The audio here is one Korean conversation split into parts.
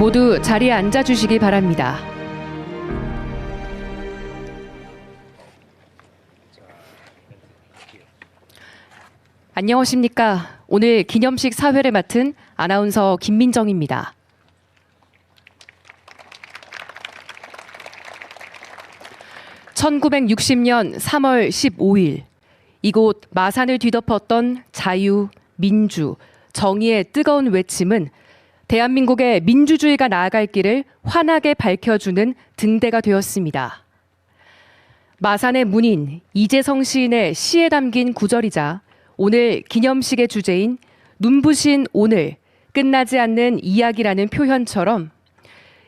모두 자리에 앉아주시기 바랍니다. 안녕하십니까. 오늘 기념식 사회를 맡은 아나운서 김민정입니다. (1960년 3월 15일) 이곳 마산을 뒤덮었던 자유, 민주, 정의의 뜨거운 외침은 대한민국의 민주주의가 나아갈 길을 환하게 밝혀주는 등대가 되었습니다. 마산의 문인 이재성 시인의 시에 담긴 구절이자 오늘 기념식의 주제인 눈부신 오늘, 끝나지 않는 이야기라는 표현처럼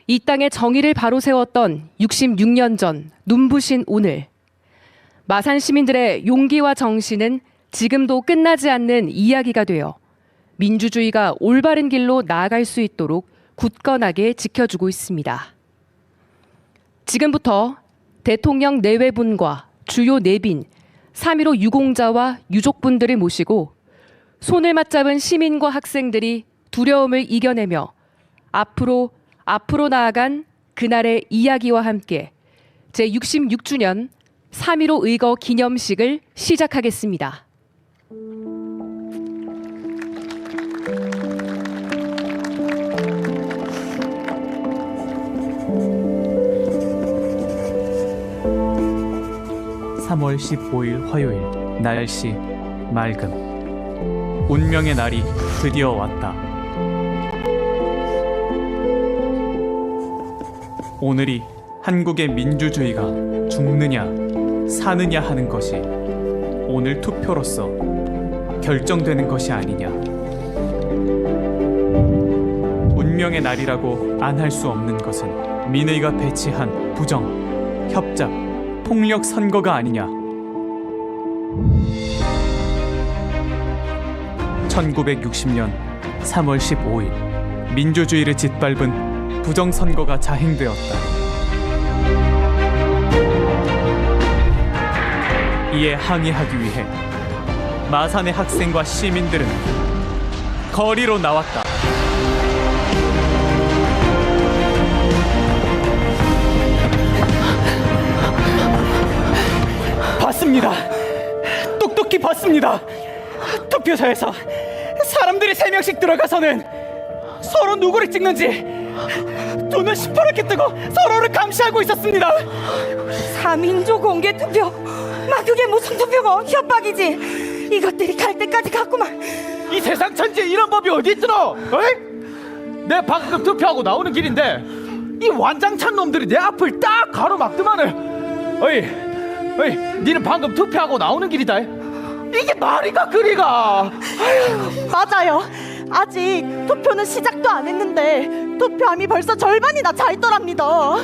이 땅의 정의를 바로 세웠던 66년 전 눈부신 오늘, 마산 시민들의 용기와 정신은 지금도 끝나지 않는 이야기가 되어 민주주의가 올바른 길로 나아갈 수 있도록 굳건하게 지켜주고 있습니다. 지금부터 대통령 내외분과 주요 내빈, 3.15 유공자와 유족분들을 모시고 손을 맞잡은 시민과 학생들이 두려움을 이겨내며 앞으로 나아간 그날의 이야기와 함께 제66주년 3.15 의거 기념식을 시작하겠습니다. (3월 15일) 화요일. 날씨 맑음. 운명의 날이 드디어 왔다. 오늘이 한국의 민주주의가 죽느냐 사느냐 하는 것이 오늘 투표로서 결정되는 것이 아니냐. 운명의 날이라고 안 할 수 없는 것은 민의가 배치한 부정, 협작, 폭력 선거가 아니냐. 1960년 3월 15일 민주주의를 짓밟은 부정선거가 자행되었다. 이에 항의하기 위해 마산의 학생과 시민들은 거리로 나왔다. 봤습니다. 똑똑히 봤습니다. 투표소에서 사람들이 3명씩 들어가서는 서로 누구를 찍는지 두 눈 시퍼렇게 뜨고 서로를 감시하고 있었습니다. 3인조 공개 투표, 그게 무슨 투표고 협박이지. 이것들이 갈 때까지 갔구만. 이 세상 천지에 이런 법이 어디 있더노? 어이? 내 방금 투표하고 나오는 길인데 이 완장찬 놈들이 내 앞을 딱 가로막더만을. 어이, 니는 방금 투표하고 나오는 길이다. 이게 말이가 그리가. 맞아요. 아직 투표는 시작도 안 했는데 투표함이 벌써 절반이나 차 있더랍니다.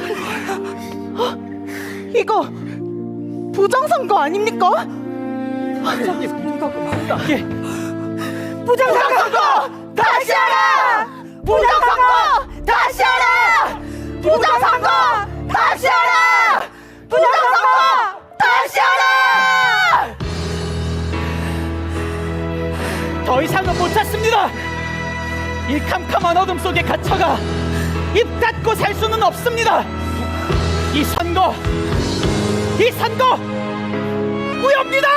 이거 부정선거 아닙니까? 부정선거 다시 하라! 부정선거 다시 하라! 부정선거 다시 하라! 부정선거 다시 하라! 더 이상은 못 참습니다. 이 캄캄한 어둠 속에 갇혀가 입 닫고 살 수는 없습니다. 이 선거 무효입니다.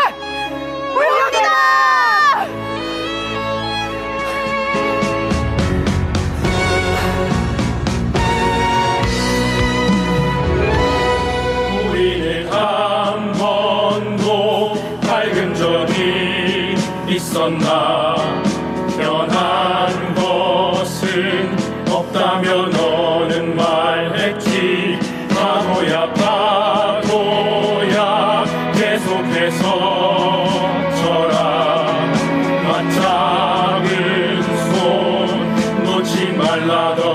우리는 한 번도 밝은 적이 있었나. 변한 것은 없다며 너는 말했지. 바보야 계속해서 쳐라. 맞잡은 손 놓지 말라던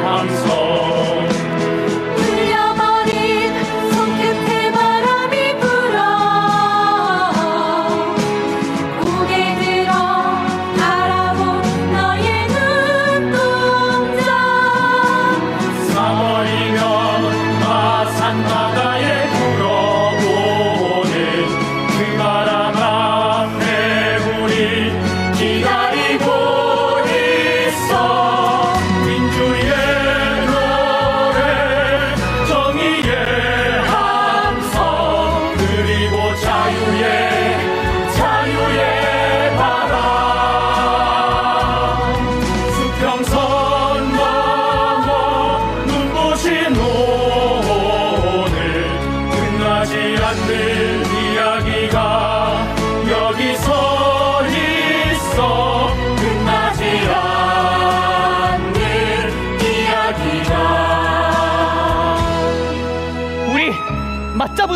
함성. 울려버린 손끝에 바람이 불어 고개 들어 바라본 너의 눈동자. 3월이면 마산 바다에 불어오는 그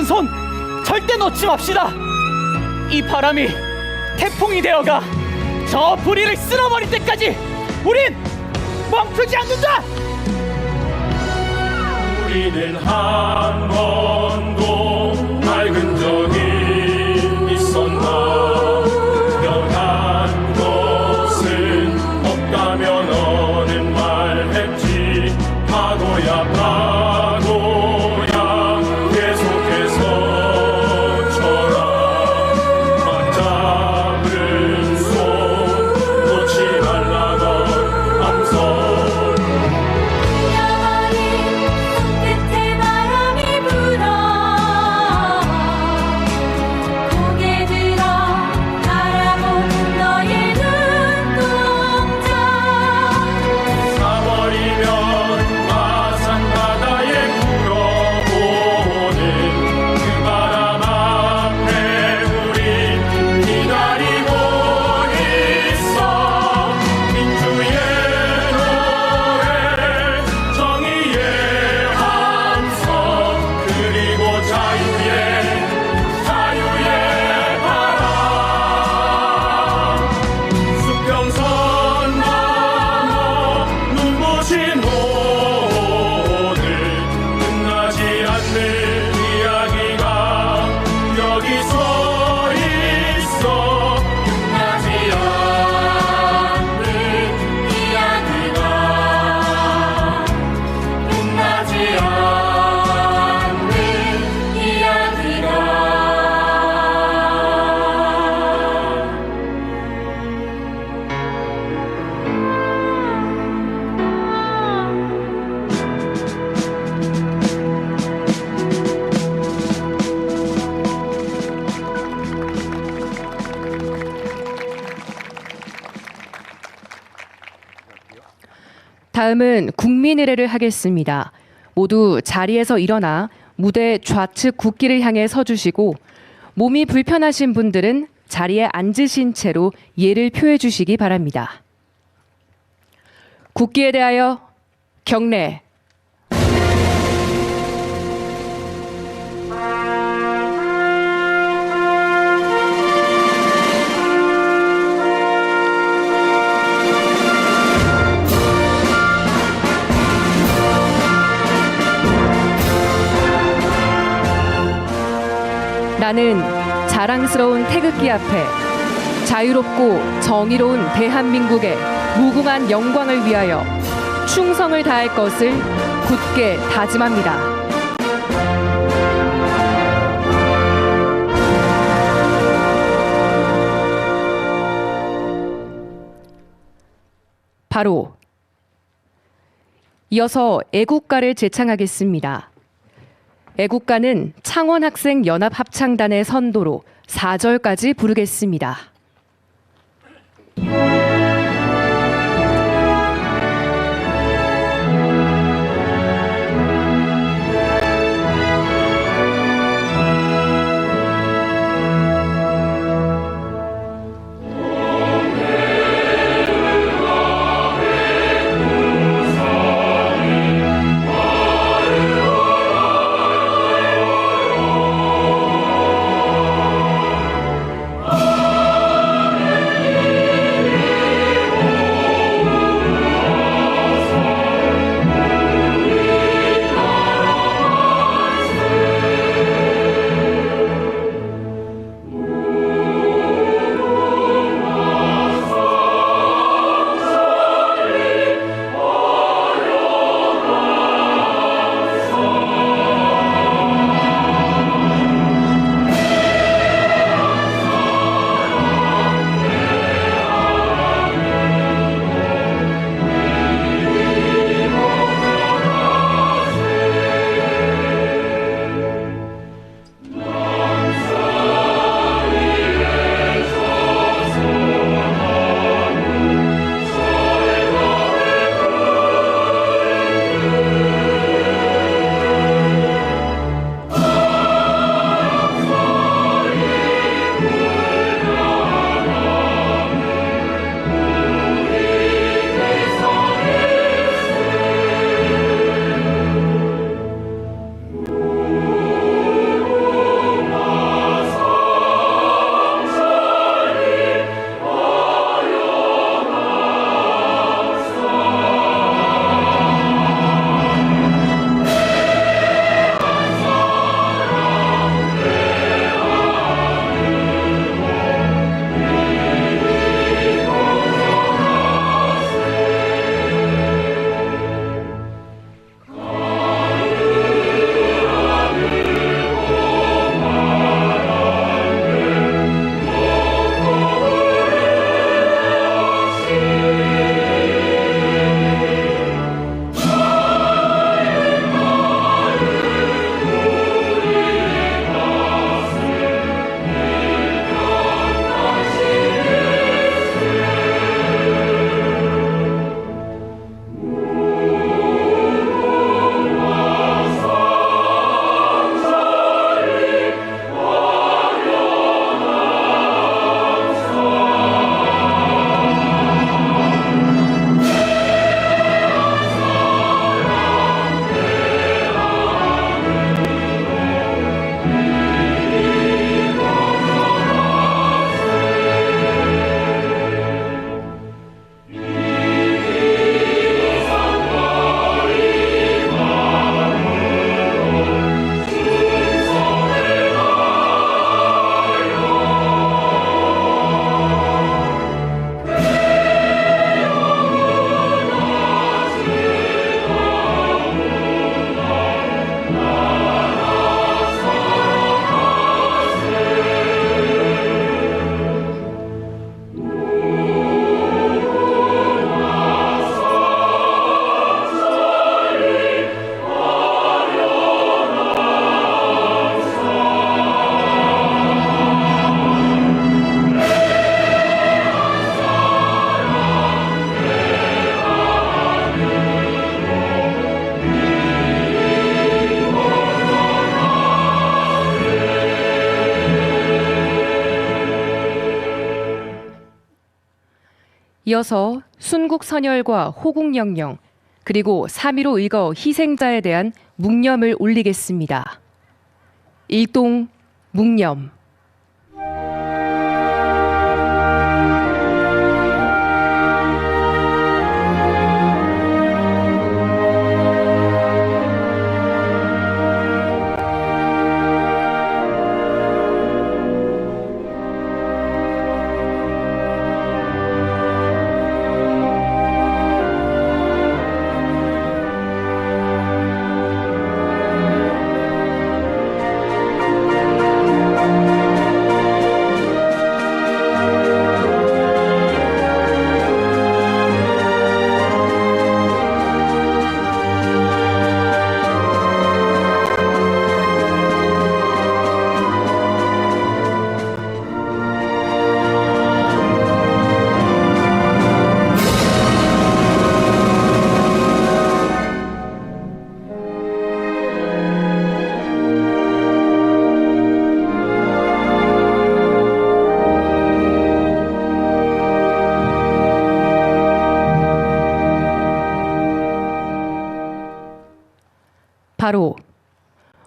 손 절대 놓지 맙시다. 이 바람이 태풍이 되어가 저 불의를 쓸어버릴 때까지 우린 멈추지 않는다. 우리는 한 번도 맑은 적이 있었나. 변한 것은 없다면 어는 말했지. 파도야 파도야 계속해서 쳐라. 맞잡은 손 놓지 말라던 암석. 잃어버린 손끝에 바람이 불어 고개 들어 바라본 너의 눈동자 사버리면 마산 바다에 불어오는 그 바람 앞에 우린 기다리고 있어. 민주의 노래 정의의 함성 그리고 자유의 바람. 수평선 넘어 눈부신 오늘 끝나지 않는 이야기가 여기서 있어. 끝나지 않는 이야기가 끝나지 않는 이야기가 다음은 국민의례를 하겠습니다. 모두 자리에서 일어나 무대 좌측 국기를 향해 서주시고 몸이 불편하신 분들은 자리에 앉으신 채로 예를 표해 주시기 바랍니다. 국기에 대하여 경례. 나는 자랑스러운 태극기 앞에 자유롭고 정의로운 대한민국의 무궁한 영광을 위하여 충성을 다할 것을 굳게 다짐합니다. 바로 이어서 애국가를 제창하겠습니다. 애국가는 창원학생연합합창단의 선도로 4절까지 부르겠습니다. 이어서 순국 선열과 호국영령 그리고 3.15 의거 희생자에 대한 묵념을 올리겠습니다. 일동 묵념. 바로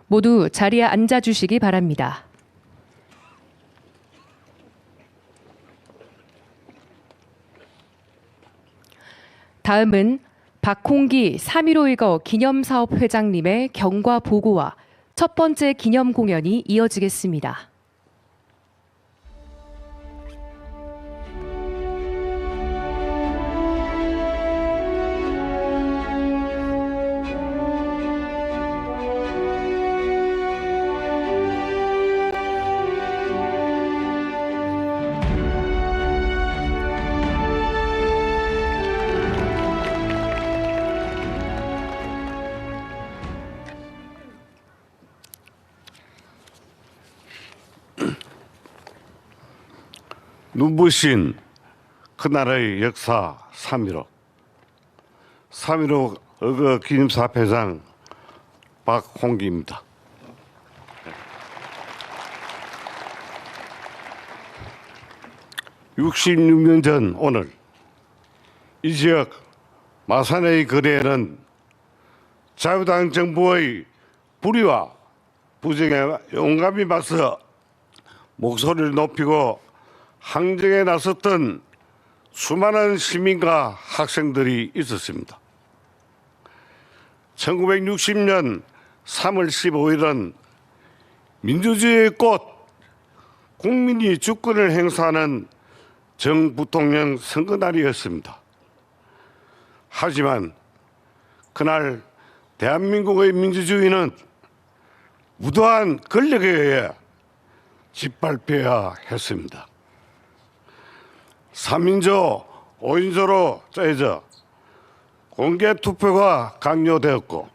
모두 자리에 앉아 주시기 바랍니다. 다음은 박홍기 3.15 의거 기념사업 회장님의 경과 보고와 첫 번째 기념 공연이 이어지겠습니다. 눈부신 그날의 역사 3.15 의거 기념사업 회장 박홍기입니다. 66년 전 오늘 이 지역 마산의 거리에는 자유당 정부의 불의와 부정에 용감히 맞서 목소리를 높이고 항쟁에 나섰던 수많은 시민과 학생들이 있었습니다. 1960년 3월 15일은 민주주의의 꽃, 국민이 주권을 행사하는 정부통령 선거날이었습니다. 하지만 그날 대한민국의 민주주의는 무도한 권력에 의해 짓밟혀야 했습니다. 3인조, 5인조로 짜여져 공개 투표가 강요되었고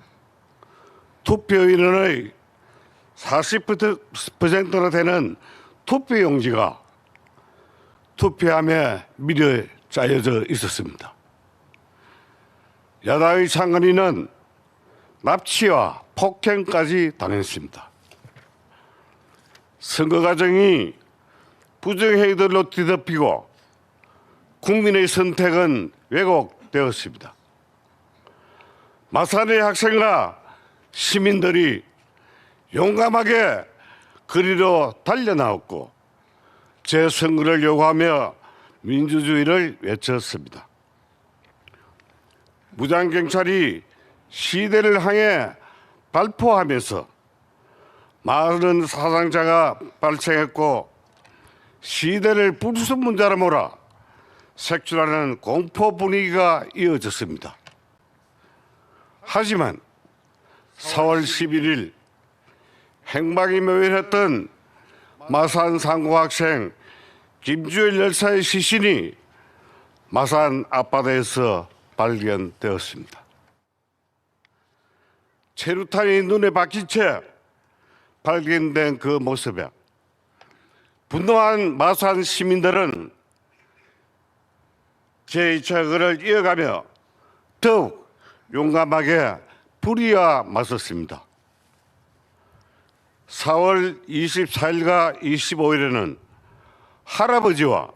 투표 인원의 40%나 되는 투표용지가 투표함에 미려 짜여져 있었습니다. 야당의 장관인은 납치와 폭행까지 당했습니다. 선거 과정이 부정행위들로 뒤덮이고 국민의 선택은 왜곡되었습니다. 마산의 학생과 시민들이 용감하게 거리로 달려나왔고 재선거를 요구하며 민주주의를 외쳤습니다. 무장경찰이 시대를 향해 발포하면서 많은 사상자가 발생했고 시대를 불순물자로 몰아 색출하는 공포 분위기가 이어졌습니다. 하지만 4월 11일 행방이 묘연했던 마산 상고학생 김주열 열사의 시신이 마산 앞바다에서 발견되었습니다. 체류탄이 눈에 박힌 채 발견된 그 모습에 분노한 마산 시민들은 제2차 을 이어가며 더욱 용감하게 불의와 맞섰습니다. 4월 24일과 25일에는 할아버지와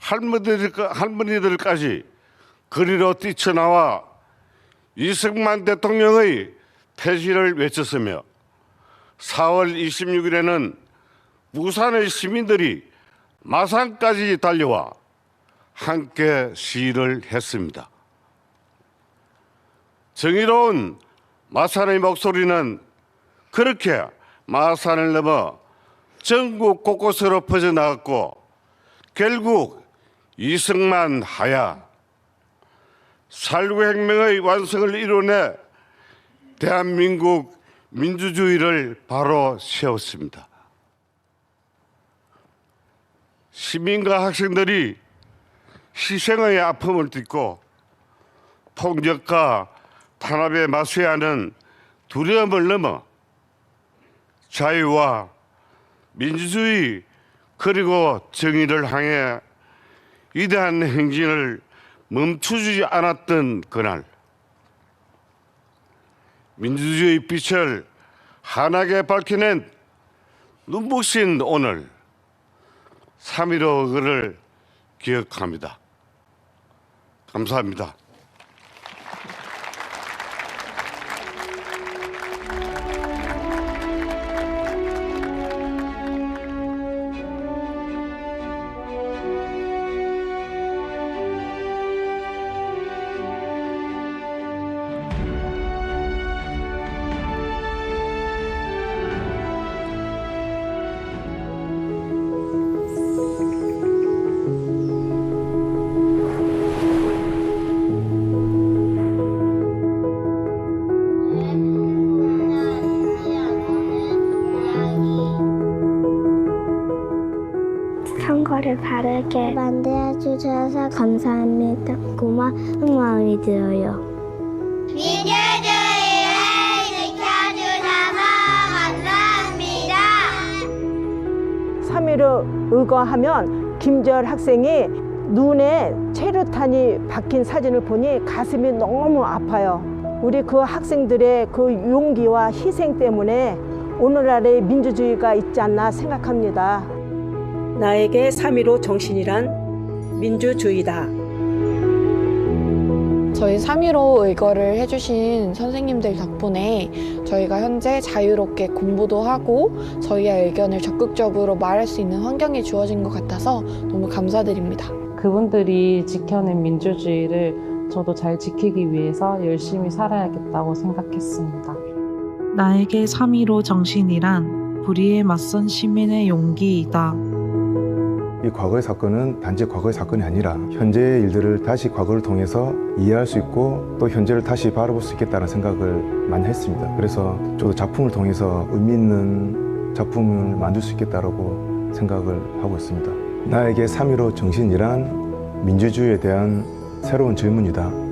할머니들까지 거리로 뛰쳐나와 이승만 대통령의 퇴진을 외쳤으며 4월 26일에는 부산의 시민들이 마산까지 달려와 함께 시위를 했습니다. 정의로운 마산의 목소리는 그렇게 마산을 넘어 전국 곳곳으로 퍼져나갔고 결국 이승만 하야 살구혁명의 완성을 이뤄내 대한민국 민주주의를 바로 세웠습니다. 시민과 학생들이 희생의 아픔을 딛고 폭력과 탄압에 맞서야 하는 두려움을 넘어 자유와 민주주의 그리고 정의를 향해 위대한 행진을 멈추지 않았던 그날, 민주주의 빛을 환하게 밝혀낸 눈부신 오늘 3.15를 기억합니다. 감사합니다. 선거를 바르게 만들어 주셔서 감사합니다. 고마운 마음이 들어요. 민주주의를 지켜주셔서 감사합니다. 3.15 의거하면 김재열 학생이 눈에 체류탄이 박힌 사진을 보니 가슴이 너무 아파요. 우리 그 학생들의 그 용기와 희생 때문에 오늘날의 민주주의가 있지 않나 생각합니다. 나에게 3.15 정신이란 민주주의다. 저희 3.15 의거를 해주신 선생님들 덕분에 저희가 현재 자유롭게 공부도 하고 저희의 의견을 적극적으로 말할 수 있는 환경이 주어진 것 같아서 너무 감사드립니다. 그분들이 지켜낸 민주주의를 저도 잘 지키기 위해서 열심히 살아야겠다고 생각했습니다. 나에게 3.15 정신이란 불의에 맞선 시민의 용기이다. 이 과거의 사건은 단지 과거의 사건이 아니라 현재의 일들을 다시 과거를 통해서 이해할 수 있고 또 현재를 다시 바라볼 수 있겠다는 생각을 많이 했습니다. 그래서 저도 작품을 통해서 의미 있는 작품을 만들 수 있겠다고 생각을 하고 있습니다. 나에게 3.15 정신이란 민주주의에 대한 새로운 질문이다.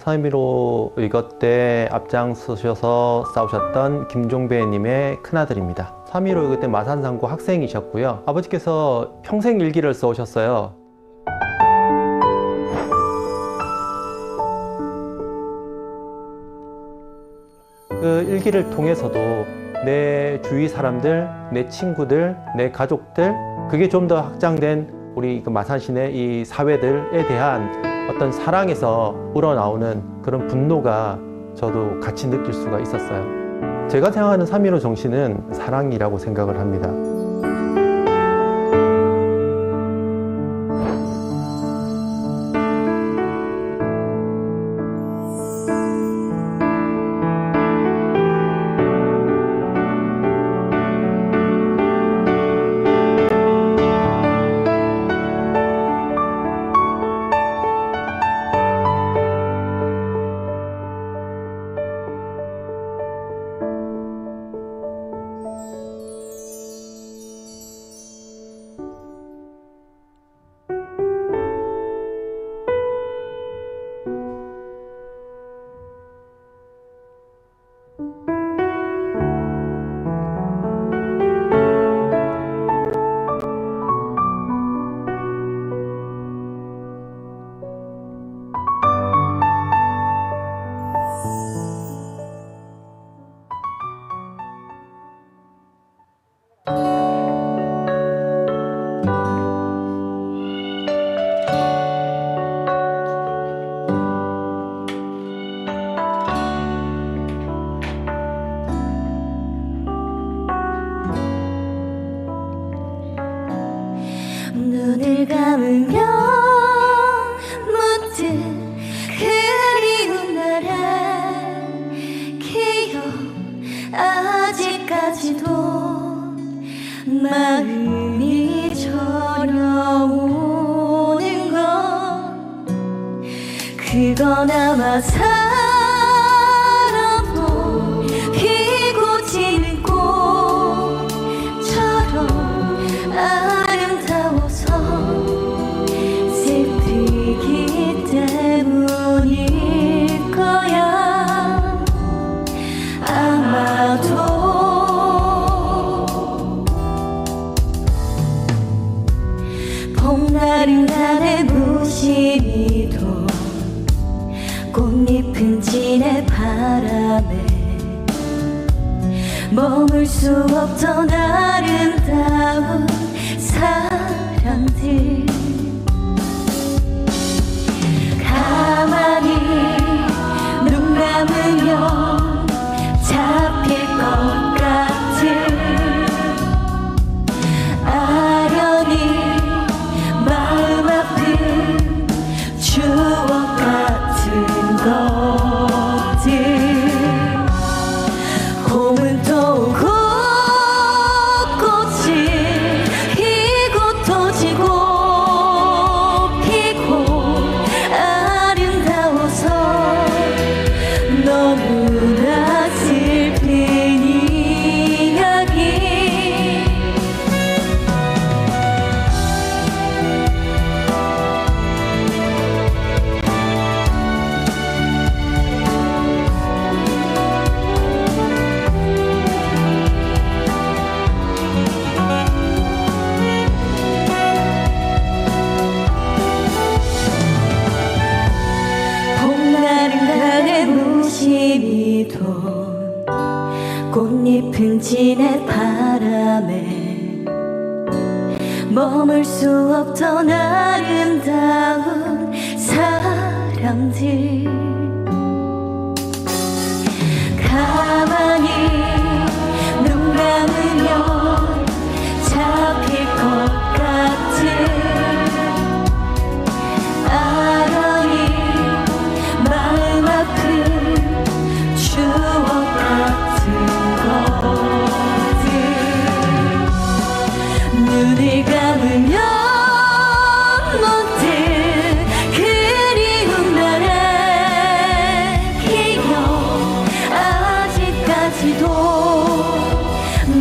3.15 의거 때 앞장서셔서 싸우셨던 김종배님의 큰아들입니다. 3.15 의거 때 마산상고 학생이셨고요. 아버지께서 평생 일기를 써오셨어요. 그 일기를 통해서도 내 주위 사람들, 내 친구들, 내 가족들, 그게 좀 더 확장된 우리 그 마산시내 이 사회들에 대한 어떤 사랑에서 우러나오는 그런 분노가 저도 같이 느낄 수가 있었어요. 제가 생각하는 3.15 정신은 사랑이라고 생각을 합니다. 눈을 감으면 문득 그리운 나라 기억 아직까지도 마음이 저려오는 건 그건 아마 사랑도 피고 지는 꽃처럼 아름다워서 슬프기 때문일 거야. 아마도 봄날은 나의 무심히도 꽃잎은 진의 바람에 머물 수 없던 아름다운 사람들 가만히 눈 감으면 잡힐 것 같은 아련히 마음 아픈 추억 같은 것들 봄은 또 오고 꽃이 피고 또 지고 피고 아름다워서 너무나 슬픈 이야기. 봄날은 나의 무심히도 꽃잎은 진의 바람에 머물 수 없던 아름다운 사람들 가만히 눈 감으면 잡힐 것 같은 아련히 마음 아픈 추억 같은 것들 눈을 감으면 문득 그리운 나라 기억 아직까지도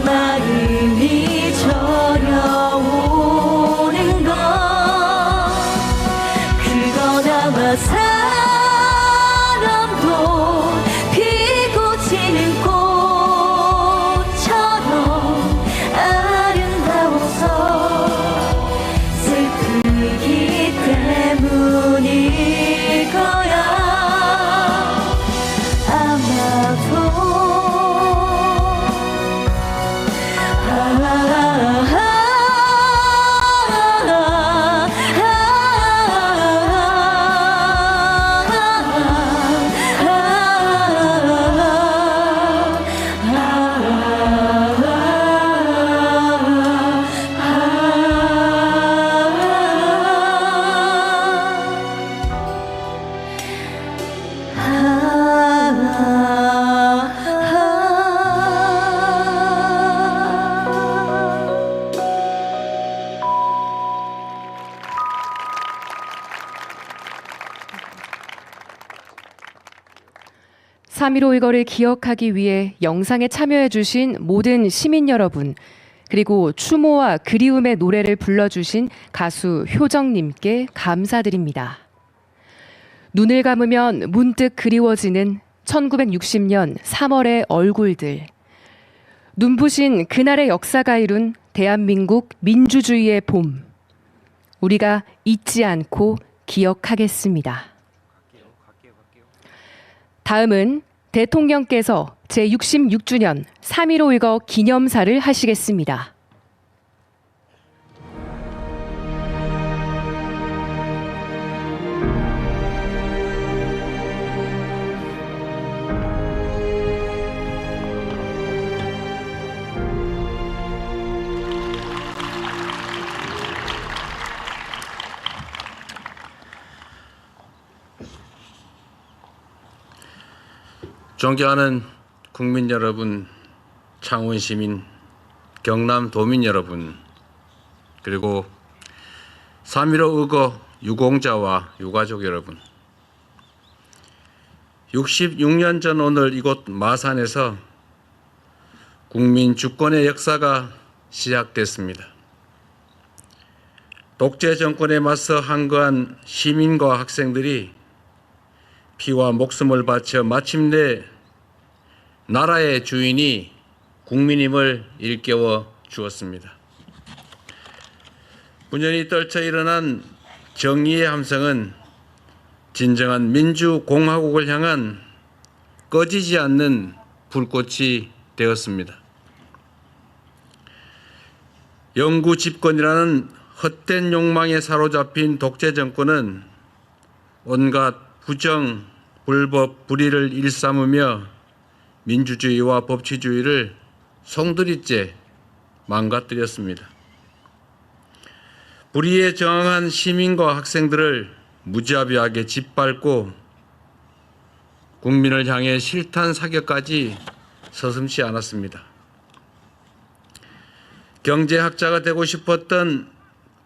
마음이 저려오는 건 그건 아마 사랑도 피고 지는 꽃처럼 아름다워서 슬프기 때문일 거야. 아마도 (3.15) 이거를 기억하기 위해 영상에 참여해주신 모든 시민 여러분, 그리고 추모와 그리움의 노래를 불러주신 가수 효정님께 감사드립니다. 눈을 감으면 문득 그리워지는 1960년 3월의 얼굴들. 눈부신 그날의 역사가 이룬 대한민국 민주주의의 봄. 우리가 잊지 않고 기억하겠습니다. 다음은 대통령께서 제66주년 3.15 의거 기념사를 하시겠습니다. 존경하는 국민 여러분, 창원 시민, 경남 도민 여러분, 그리고 3.15 의거 유공자와 유가족 여러분, 66년 전 오늘 이곳 마산에서 국민 주권의 역사가 시작됐습니다. 독재 정권에 맞서 항거한 시민과 학생들이 피와 목숨을 바쳐 마침내 나라의 주인이 국민임을 일깨워 주었습니다. 분연히 떨쳐 일어난 정의의 함성은 진정한 민주공화국을 향한 꺼지지 않는 불꽃이 되었습니다. 영구 집권이라는 헛된 욕망에 사로잡힌 독재 정권은 온갖 부정, 불법, 불의를 일삼으며 민주주의와 법치주의를 송두리째 망가뜨렸습니다. 불의에 저항한 시민과 학생들을 무자비하게 짓밟고 국민을 향해 실탄 사격까지 서슴지 않았습니다. 경제학자가 되고 싶었던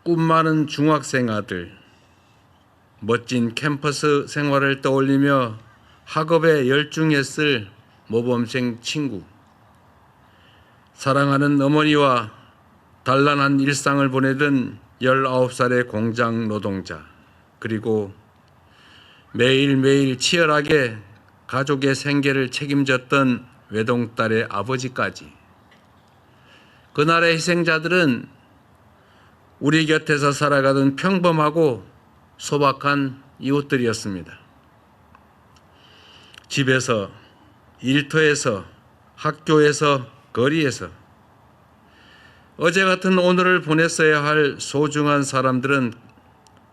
꿈 많은 중학생 아들, 멋진 캠퍼스 생활을 떠올리며 학업에 열중했을 모범생 친구, 사랑하는 어머니와 단란한 일상을 보내던 19살의 공장 노동자, 그리고 매일매일 치열하게 가족의 생계를 책임졌던 외동딸의 아버지까지, 그날의 희생자들은 우리 곁에서 살아가던 평범하고 소박한 이웃들이었습니다. 집에서, 일터에서, 학교에서, 거리에서 어제 같은 오늘을 보냈어야 할 소중한 사람들은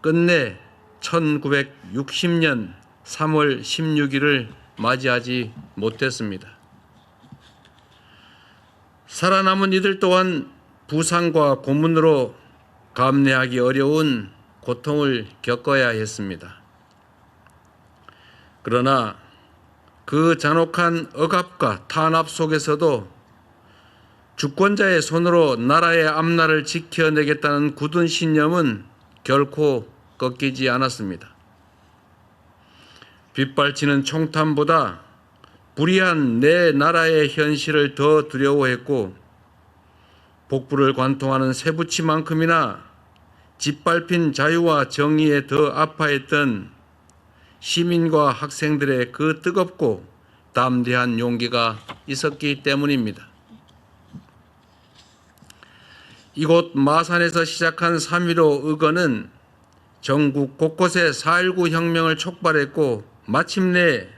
끝내 1960년 3월 16일을 맞이하지 못했습니다. 살아남은 이들 또한 부상과 고문으로 감내하기 어려운 고통을 겪어야 했습니다. 그러나 그 잔혹한 억압과 탄압 속에서도 주권자의 손으로 나라의 앞날을 지켜내겠다는 굳은 신념은 결코 꺾이지 않았습니다. 빗발치는 총탄보다 불의한 내 나라의 현실을 더 두려워했고, 복부를 관통하는 쇠붙이만큼이나 짓밟힌 자유와 정의에 더 아파했던 시민과 학생들의 그 뜨겁고 담대한 용기가 있었기 때문입니다. 이곳 마산에서 시작한 3.15 의거는 전국 곳곳에 4.19 혁명을 촉발했고 마침내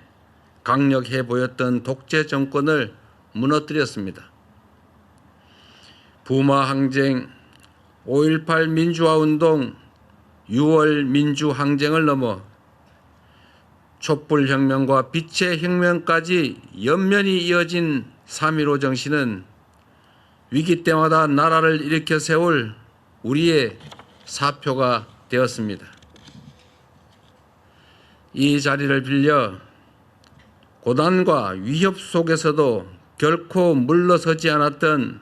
강력해 보였던 독재 정권을 무너뜨렸습니다. 부마 항쟁, 5.18 민주화운동, 6월 민주항쟁을 넘어 촛불혁명과 빛의 혁명까지 연면이 이어진 3.15 정신은 위기 때마다 나라를 일으켜 세울 우리의 사표가 되었습니다. 이 자리를 빌려 고난과 위협 속에서도 결코 물러서지 않았던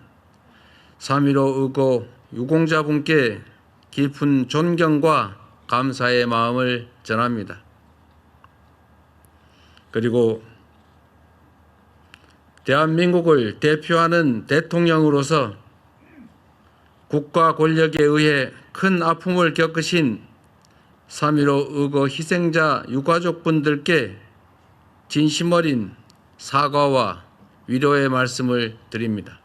3.15 의거 유공자분께 깊은 존경과 감사의 마음을 전합니다. 그리고 대한민국을 대표하는 대통령으로서 국가 권력에 의해 큰 아픔을 겪으신 3.15 의거 희생자 유가족분들께 진심 어린 사과와 위로의 말씀을 드립니다.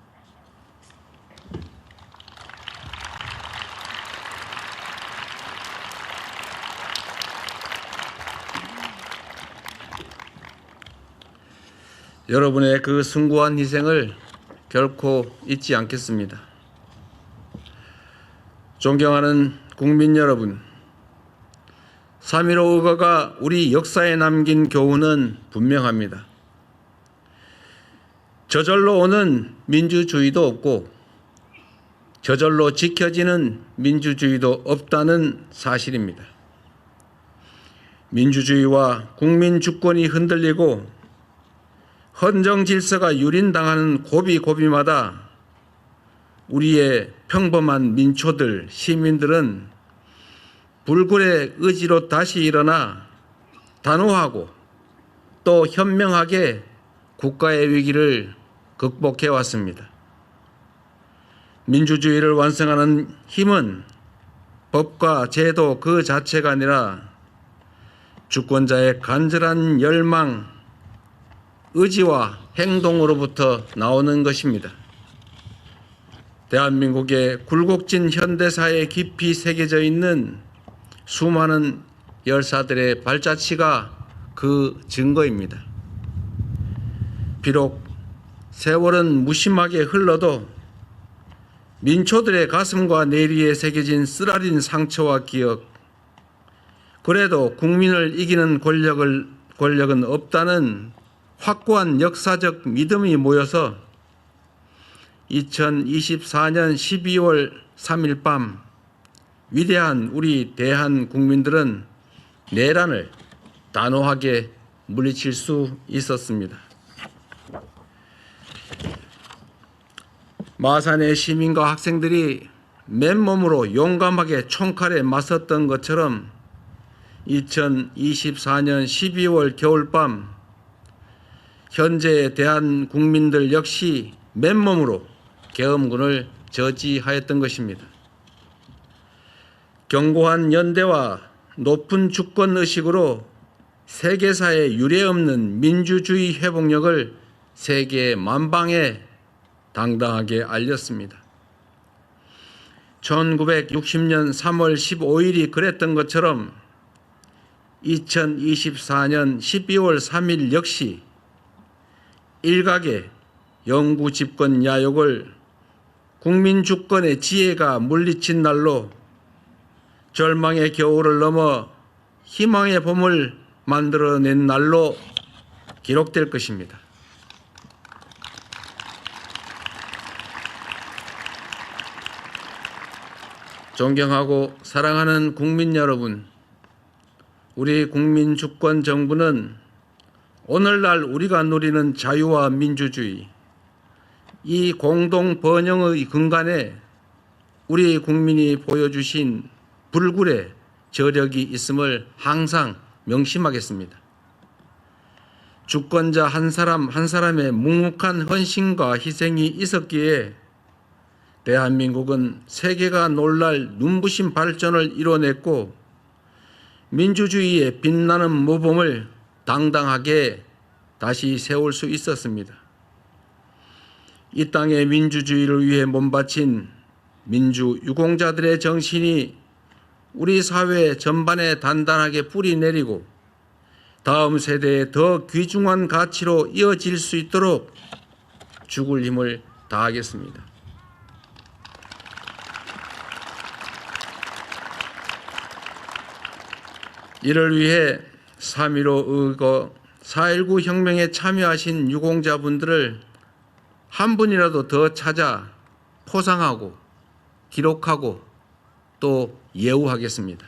여러분의 그 숭고한 희생을 결코 잊지 않겠습니다. 존경하는 국민 여러분, 3.15 의거가 우리 역사에 남긴 교훈은 분명합니다. 저절로 오는 민주주의도 없고 저절로 지켜지는 민주주의도 없다는 사실입니다. 민주주의와 국민 주권이 흔들리고 헌정 질서가 유린당하는 고비고비마다 우리의 평범한 민초들, 시민들은 불굴의 의지로 다시 일어나 단호하고 또 현명하게 국가의 위기를 극복해 왔습니다. 민주주의를 완성하는 힘은 법과 제도 그 자체가 아니라 주권자의 간절한 열망, 의지와 행동으로부터 나오는 것입니다. 대한민국의 굴곡진 현대사에 깊이 새겨져 있는 수많은 열사들의 발자취가 그 증거입니다. 비록 세월은 무심하게 흘러도 민초들의 가슴과 내리에 새겨진 쓰라린 상처와 기억, 그래도 국민을 이기는 권력은 없다는 확고한 역사적 믿음이 모여서 2024년 12월 3일 밤 위대한 우리 대한 국민들은 내란을 단호하게 물리칠 수 있었습니다. 마산의 시민과 학생들이 맨몸으로 용감하게 총칼에 맞섰던 것처럼 2024년 12월 겨울밤 현재의 대한 국민들 역시 맨몸으로 계엄군을 저지하였던 것입니다. 견고한 연대와 높은 주권의식으로 세계사에 유례없는 민주주의 회복력을 세계 만방에 당당하게 알렸습니다. 1960년 3월 15일이 그랬던 것처럼 2024년 12월 3일 역시 일각의 영구 집권 야욕을 국민 주권의 지혜가 물리친 날로 절망의 겨울을 넘어 희망의 봄을 만들어낸 날로 기록될 것입니다. 존경하고 사랑하는 국민 여러분, 우리 국민 주권 정부는 오늘날 우리가 누리는 자유와 민주주의, 이 공동 번영의 근간에 우리 국민이 보여주신 불굴의 저력이 있음을 항상 명심하겠습니다. 주권자 한 사람 한 사람의 묵묵한 헌신과 희생이 있었기에 대한민국은 세계가 놀랄 눈부신 발전을 이뤄냈고 민주주의의 빛나는 모범을 당당하게 다시 세울 수 있었습니다. 이 땅의 민주주의를 위해 몸바친 민주 유공자들의 정신이 우리 사회 전반에 단단하게 뿌리 내리고 다음 세대에 더 귀중한 가치로 이어질 수 있도록 죽을 힘을 다하겠습니다. 이를 위해 3.15 의거 4.19 혁명에 참여하신 유공자분들을 한 분이라도 더 찾아 포상하고 기록하고 또 예우하겠습니다.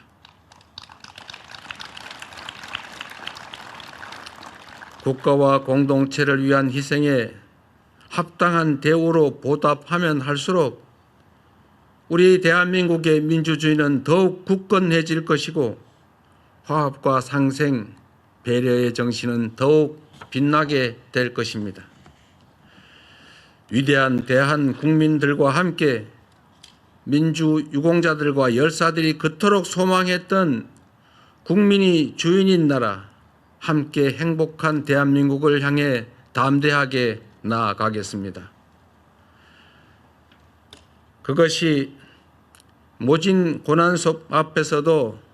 국가와 공동체를 위한 희생에 합당한 대우로 보답하면 할수록 우리 대한민국의 민주주의는 더욱 굳건해질 것이고 화합과 상생, 배려의 정신은 더욱 빛나게 될 것입니다. 위대한 대한 국민들과 함께 민주 유공자들과 열사들이 그토록 소망했던 국민이 주인인 나라, 함께 행복한 대한민국을 향해 담대하게 나아가겠습니다. 그것이 모진 고난속 앞에서도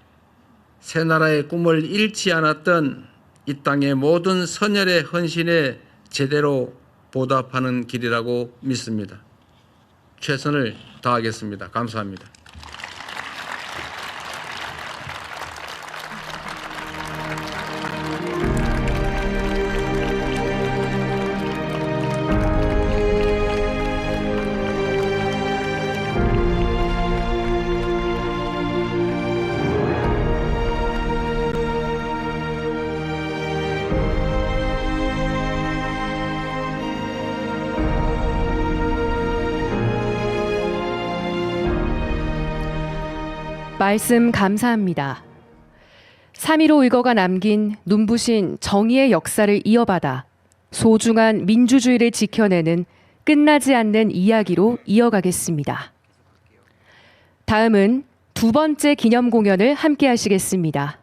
새 나라의 꿈을 잃지 않았던 이 땅의 모든 선열의 헌신에 제대로 보답하는 길이라고 믿습니다. 최선을 다하겠습니다. 감사합니다. 말씀 감사합니다. 3.15 의거가 남긴 눈부신 정의의 역사를 이어받아 소중한 민주주의를 지켜내는 끝나지 않는 이야기로 이어가겠습니다. 다음은 두 번째 기념 공연을 함께 하시겠습니다.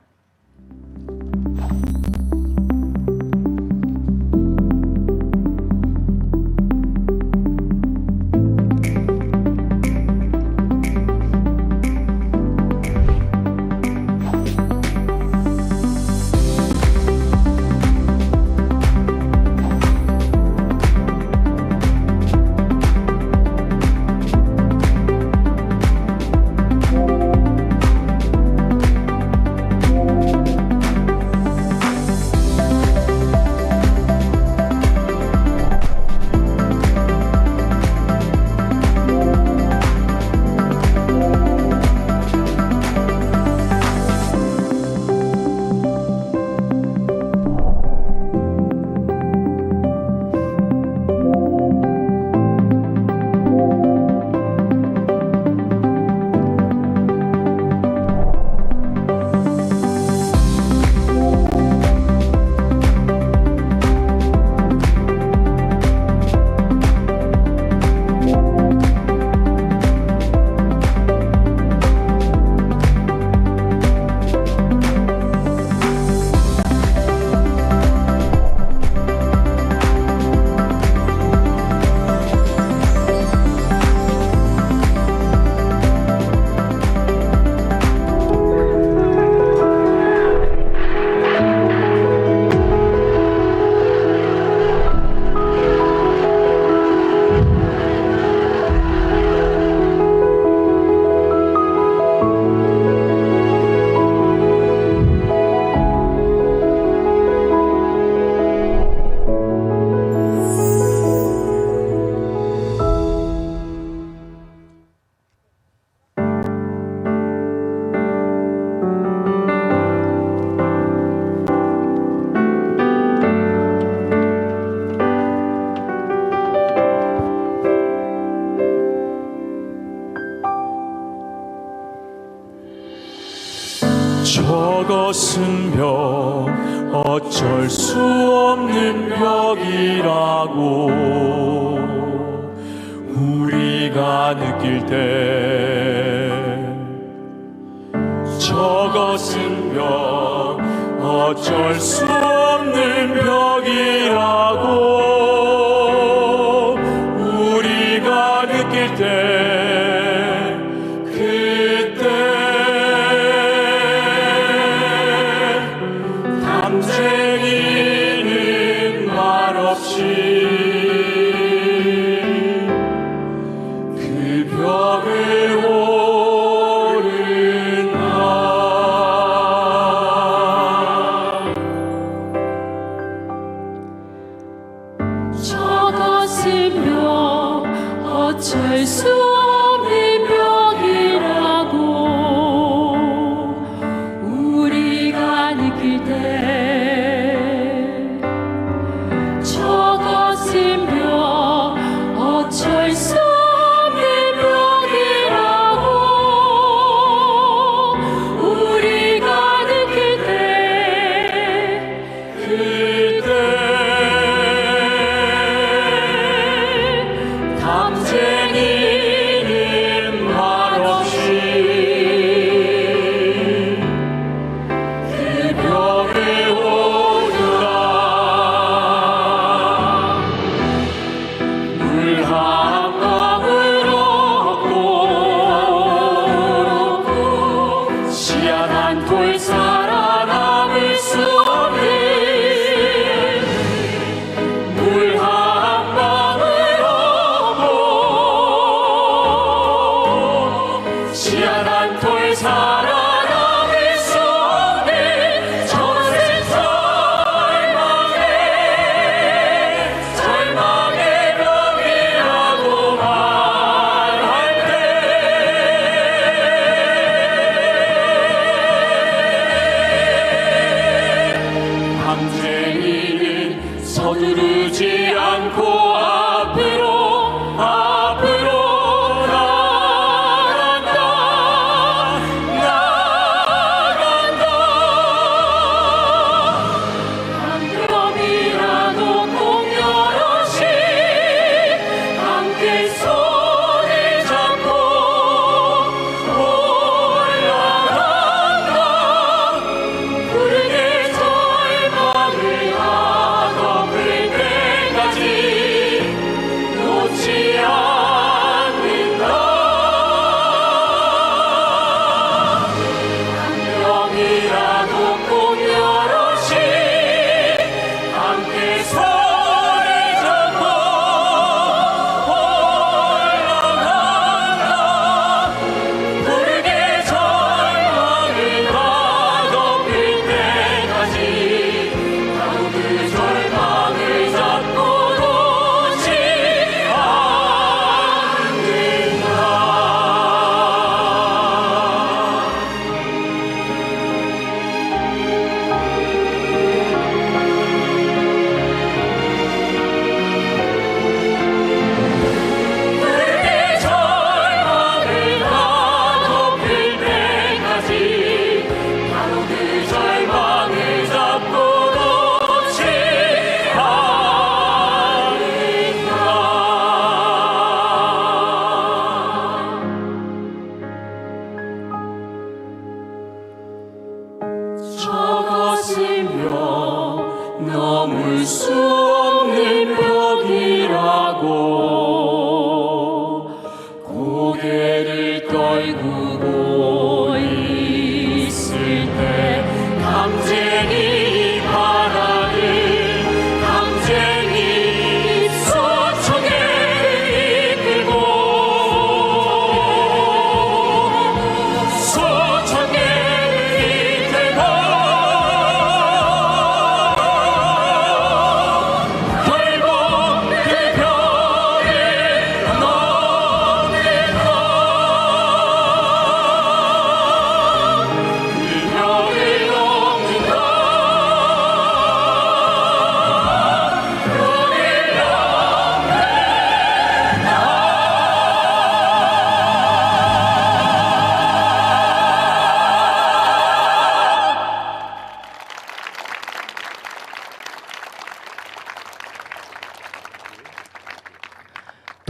저것은 벽, 어쩔 수 없는 벽이라고 우리가 느낄 때 저것은 벽, 어쩔 수 없는 벽이라고 우리가 느낄 때 담쟁이는 말없이 그 벽을 오른다. 저것은 벽, 어쩔 수 없는 벽이라고 우리가 느낄 때 저것은 벽, 어쩔 수 없는 벽이라고 그대를 떨구고 있을 때 감쟁이 바라를 감쟁이 소청에 이끌고 소청에 이끌고 결국 그 별을 넘는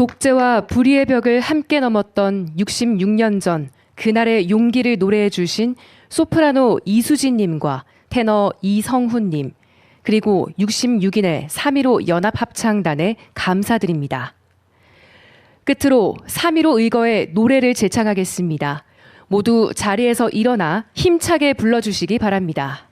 독재와 불의의 벽을 함께 넘었던 66년 전 그날의 용기를 노래해 주신 소프라노 이수진님과 테너 이성훈님, 그리고 66인의 3.15 연합합창단에 감사드립니다. 끝으로 3.15 의거의 노래를 제창하겠습니다. 모두 자리에서 일어나 힘차게 불러주시기 바랍니다.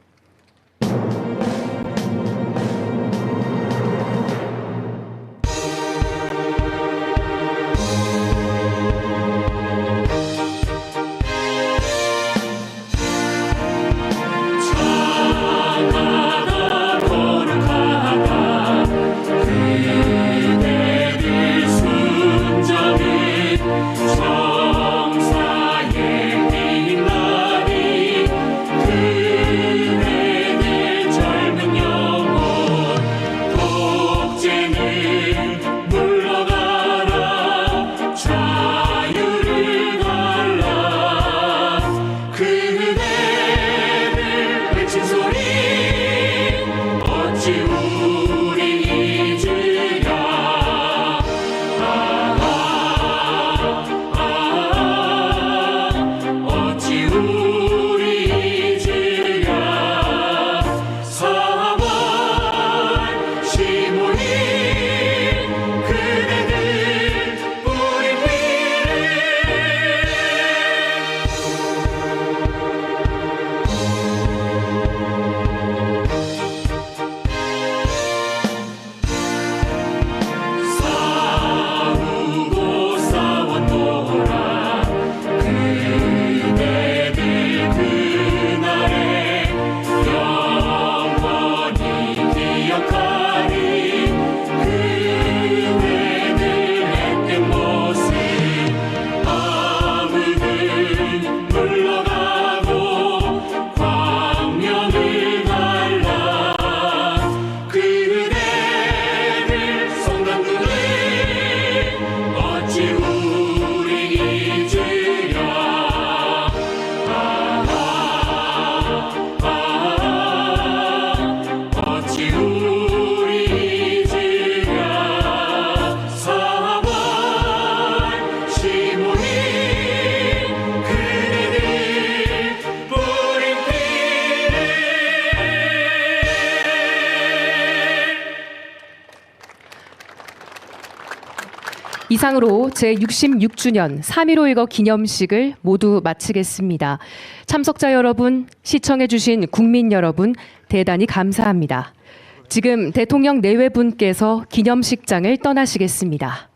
이상으로 제66주년 3.15 의거 기념식을 모두 마치겠습니다. 참석자 여러분, 시청해주신 국민 여러분, 대단히 감사합니다. 지금 대통령 내외분께서 기념식장을 떠나시겠습니다.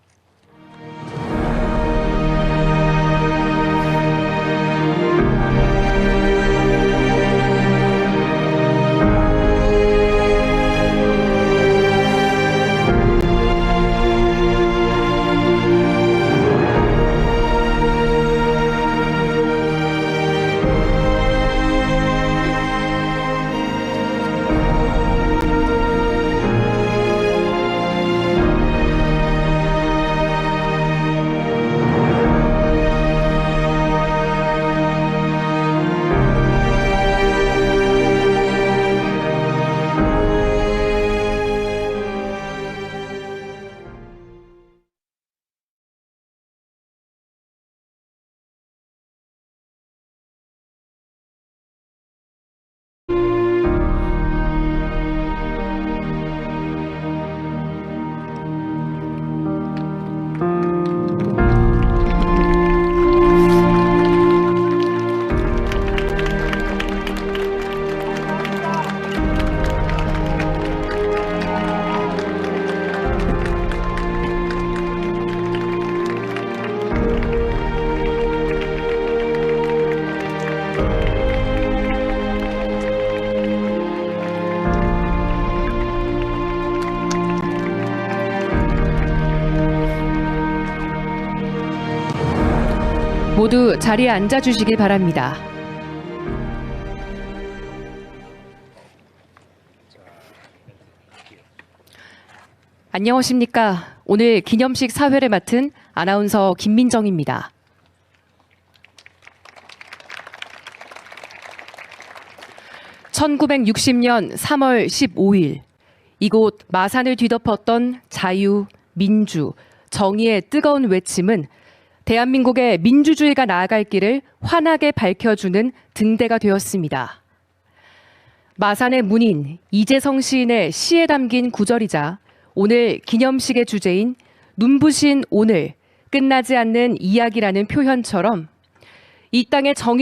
모두 자리에 앉아주시기 바랍니다. 안녕하십니까. 오늘 기념식 사회를 맡은 아나운서 김민정입니다. (1960년 3월 15일) 이곳 마산을 뒤덮었던 자유, 민주, 정의의 뜨거운 외침은 대한민국의 민주주의가 나아갈 길을 환하게 밝혀주는 등대가 되었습니다. 마산의 문인 이재성 시인의 시에 담긴 구절이자 오늘 기념식의 주제인 눈부신 오늘, 끝나지 않는 이야기라는 표현처럼 이 땅의 정의를